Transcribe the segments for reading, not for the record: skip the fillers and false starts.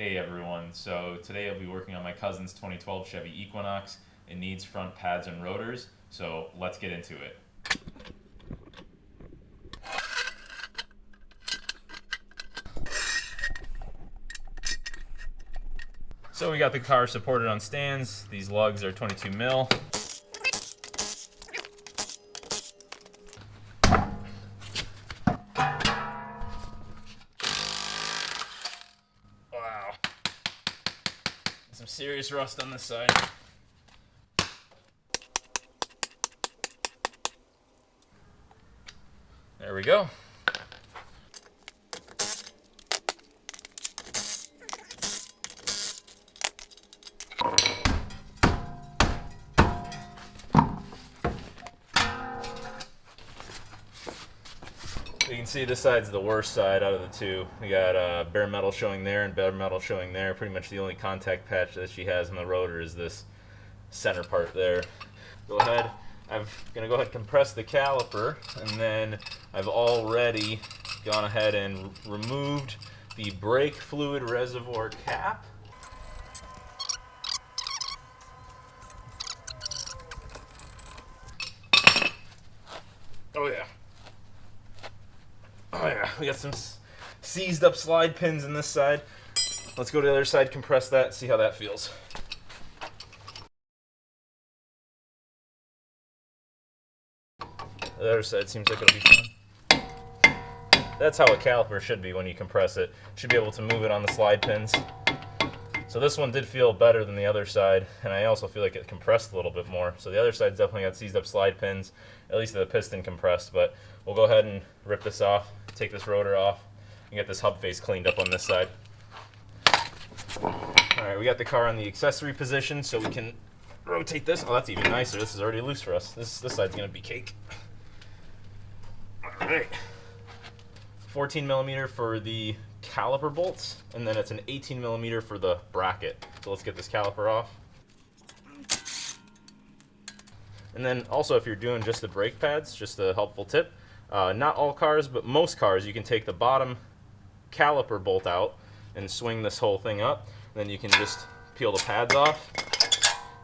Hey everyone, so today I'll be working on my cousin's 2012 Chevy Equinox. It needs front pads and rotors, so let's get into it. So we got the car supported on stands. These lugs are 22 mil. Wow. Some serious rust on this side. There we go. You can see this side's the worst side out of the two. We got bare metal showing there and bare metal showing there. Pretty much the only contact patch that she has on the rotor is this center part there. Go ahead. I'm going to go ahead and compress the caliper, and then I've already gone ahead and removed the brake fluid reservoir cap. Oh yeah. Oh yeah, we got some seized up slide pins in this side. Let's go to the other side, compress that, see how that feels. The other side seems like it'll be fun. That's how a caliper should be when you compress it. Should be able to move it on the slide pins. So this one did feel better than the other side, and I also feel like it compressed a little bit more. So the other side's definitely got seized up slide pins, at least the piston compressed, but we'll go ahead and rip this off, take this rotor off, and get this hub face cleaned up on this side. Alright, we got the car on the accessory position, so we can rotate this. Oh, that's even nicer. This is already loose for us. This side's going to be cake. Alright. 14 millimeter for the caliper bolts, and then it's an 18 millimeter for the bracket. So let's get this caliper off. And then also, if you're doing just the brake pads, just a helpful tip, not all cars, but most cars, you can take the bottom caliper bolt out and swing this whole thing up. Then you can just peel the pads off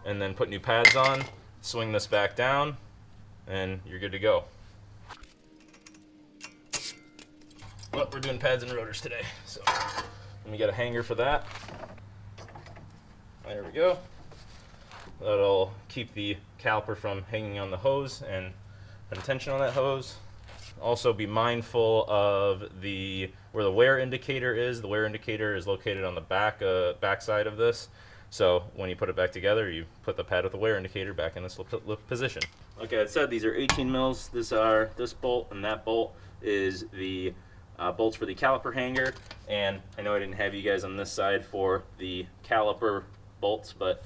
and then put new pads on, swing this back down, and you're good to go. But we're doing pads and rotors today, so let me get a hanger for that. There we go. That'll keep the caliper from hanging on the hose and put tension on that hose. Also be mindful of where the wear indicator is. The wear indicator is located on the back side of this. So when you put it back together, you put the pad with the wear indicator back in this position. Like I said, these are 18 mils. This bolt and that bolt is the bolts for the caliper hanger. And I know I didn't have you guys on this side for the caliper bolts, but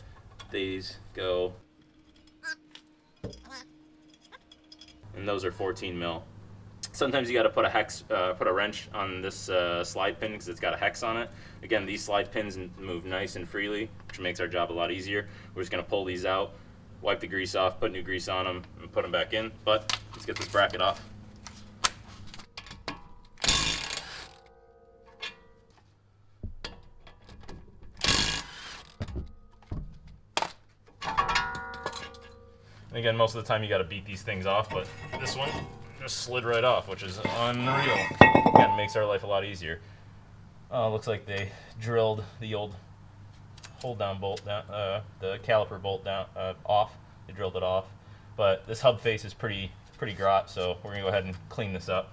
these go, and those are 14 mil. Sometimes you got to put a hex, put a wrench on this slide pin because it's got a hex on it. Again, these slide pins move nice and freely, which makes our job a lot easier. We're just going to pull these out, wipe the grease off, put new grease on them, and put them back in. But let's get this bracket off. And again, most of the time you got to beat these things off, but this one just slid right off, which is unreal. Again, makes our life a lot easier. Looks like they drilled the old hold-down bolt down, the caliper bolt down off. They drilled it off, but this hub face is pretty grot, so we're gonna go ahead and clean this up.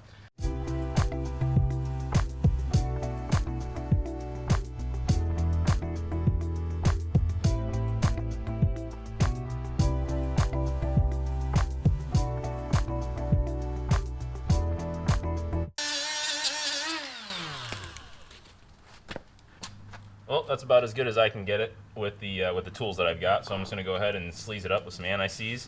Well, that's about as good as I can get it with the tools that I've got. So I'm just going to go ahead and sleaze it up with some anti-seize.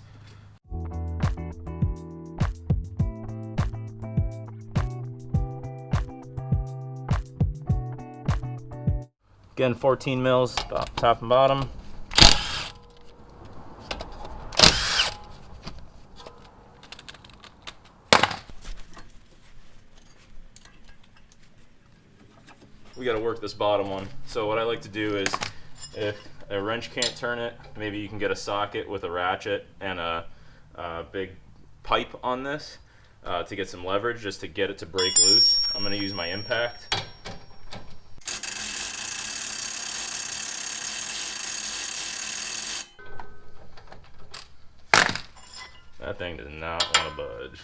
Again, 14 mils, top and bottom. We got to work this bottom one. So what I like to do is, if a wrench can't turn it, maybe you can get a socket with a ratchet and a big pipe on this to get some leverage, just to get it to break loose. I'm going to use my impact. That thing does not want to budge.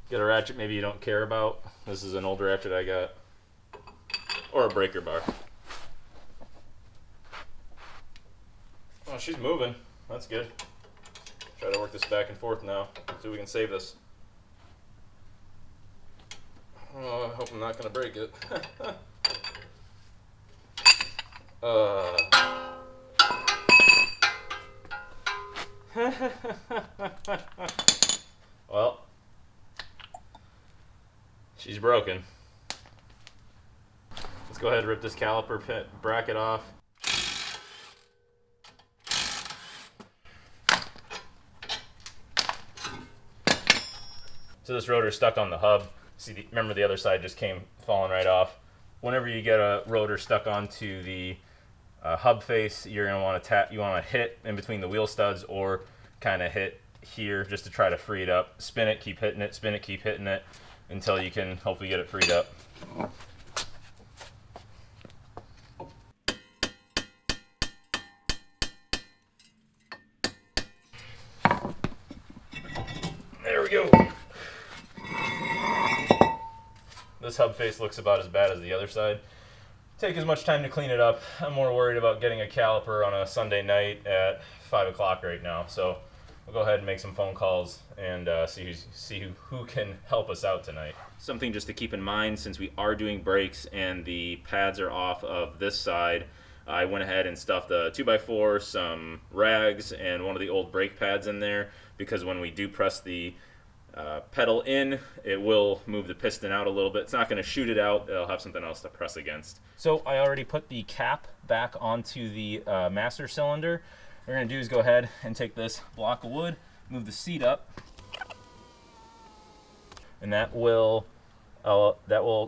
Get a ratchet maybe you don't care about. This is an old ratchet I got. Or a breaker bar. Oh, she's moving. That's good. Try to work this back and forth now. See if we can save this. Oh, I hope I'm not going to break it. Well, she's broken. Let's go ahead and rip this caliper bracket off. So this rotor is stuck on the hub. See, remember the other side just came falling right off. Whenever you get a rotor stuck onto the hub face, you're going to want to tap. You want to hit in between the wheel studs, or kind of hit here just to try to free it up. Spin it, keep hitting it. Spin it, keep hitting it until you can hopefully get it freed up. There we go. This hub face looks about as bad as the other side. Take as much time to clean it up. I'm more worried about getting a caliper on a Sunday night at 5 o'clock right now. So we'll go ahead and make some phone calls and see who can help us out tonight. Something just to keep in mind, since we are doing brakes and the pads are off of this side, I went ahead and stuffed a 2x4, some rags, and one of the old brake pads in there, because when we do press the pedal in, it will move the piston out a little bit. It's not going to shoot it out. It'll have something else to press against. So I already put the cap back onto the master cylinder. What we're going to do is go ahead and take this block of wood, move the seat up, and that will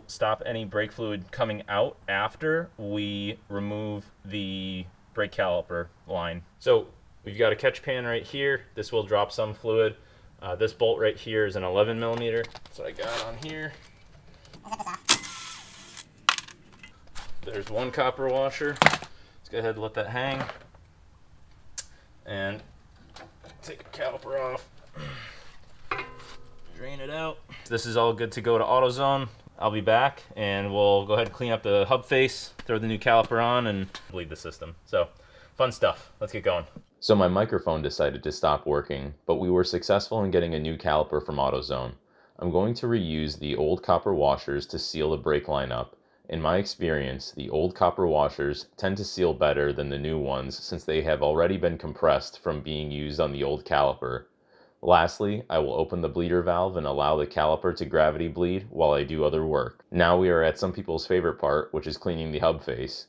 stop any brake fluid coming out after we remove the brake caliper line. So we've got a catch pan right here. This will drop some fluid. This bolt right here is an 11 millimeter. That's what I got on here. There's one copper washer. Let's go ahead and let that hang. And take a caliper off. Drain it out. This is all good to go to AutoZone. I'll be back and we'll go ahead and clean up the hub face, throw the new caliper on, and bleed the system. So, fun stuff. Let's get going. So my microphone decided to stop working, but we were successful in getting a new caliper from AutoZone. I'm going to reuse the old copper washers to seal the brake line up. In my experience, the old copper washers tend to seal better than the new ones since they have already been compressed from being used on the old caliper. Lastly, I will open the bleeder valve and allow the caliper to gravity bleed while I do other work. Now we are at some people's favorite part, which is cleaning the hub face.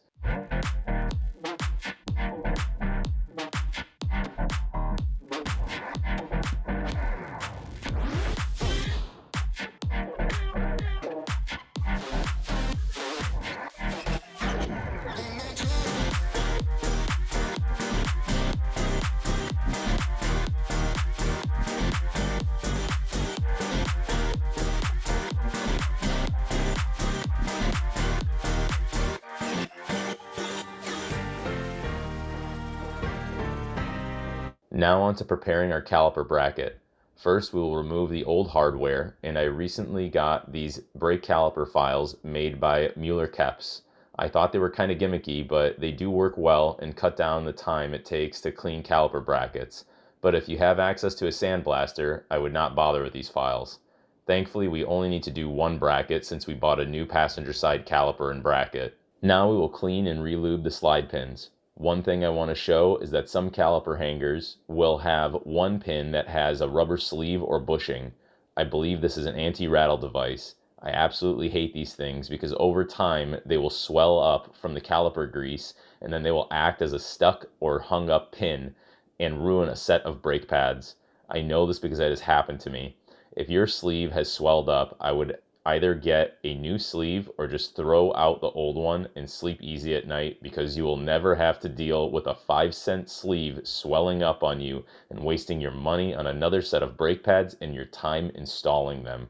Now on to preparing our caliper bracket. First we will remove the old hardware, and I recently got these brake caliper files made by Mueller-Kueps. I thought they were kind of gimmicky, but they do work well and cut down the time it takes to clean caliper brackets. But if you have access to a sandblaster, I would not bother with these files. Thankfully we only need to do one bracket since we bought a new passenger side caliper and bracket. Now we will clean and re-lube the slide pins. One thing I want to show is that some caliper hangers will have one pin that has a rubber sleeve or bushing. I believe this is an anti-rattle device. I absolutely hate these things because over time they will swell up from the caliper grease and then they will act as a stuck or hung up pin and ruin a set of brake pads. I know this because that has happened to me. If your sleeve has swelled up, I would either get a new sleeve or just throw out the old one and sleep easy at night, because you will never have to deal with a 5-cent sleeve swelling up on you and wasting your money on another set of brake pads and your time installing them.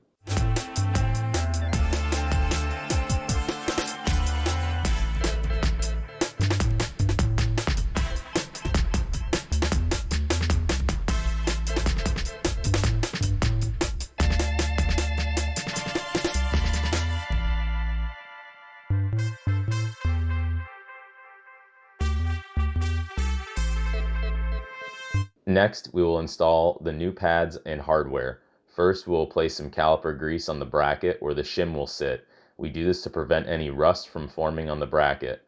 Next, we will install the new pads and hardware. First, we will place some caliper grease on the bracket where the shim will sit. We do this to prevent any rust from forming on the bracket.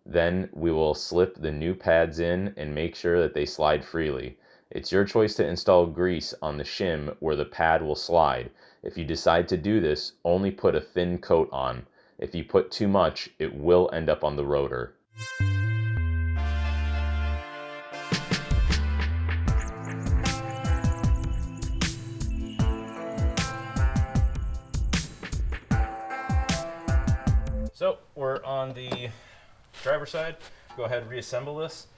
Then we will slip the new pads in and make sure that they slide freely. It's your choice to install grease on the shim where the pad will slide. If you decide to do this, only put a thin coat on. If you put too much, it will end up on the rotor. So we're on the driver's side. Go ahead and reassemble this.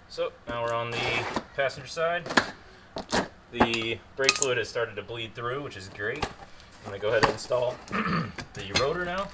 So now we're on the passenger side. The brake fluid has started to bleed through, which is great. I'm going to go ahead and install the rotor now.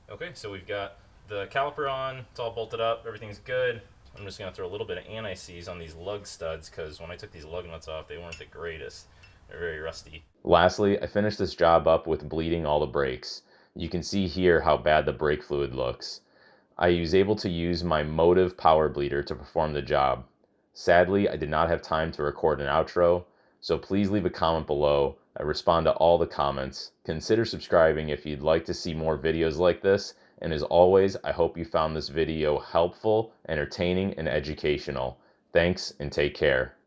Okay, so we've got the caliper on, it's all bolted up, everything's good. I'm just going to throw a little bit of anti-seize on these lug studs, because when I took these lug nuts off, they weren't the greatest. They're very rusty. Lastly, I finished this job up with bleeding all the brakes. You can see here how bad the brake fluid looks. I was able to use my Motive power bleeder to perform the job. Sadly, I did not have time to record an outro, so please leave a comment below. I respond to all the comments. Consider subscribing if you'd like to see more videos like this, and as always, I hope you found this video helpful, entertaining, and educational. Thanks, and take care.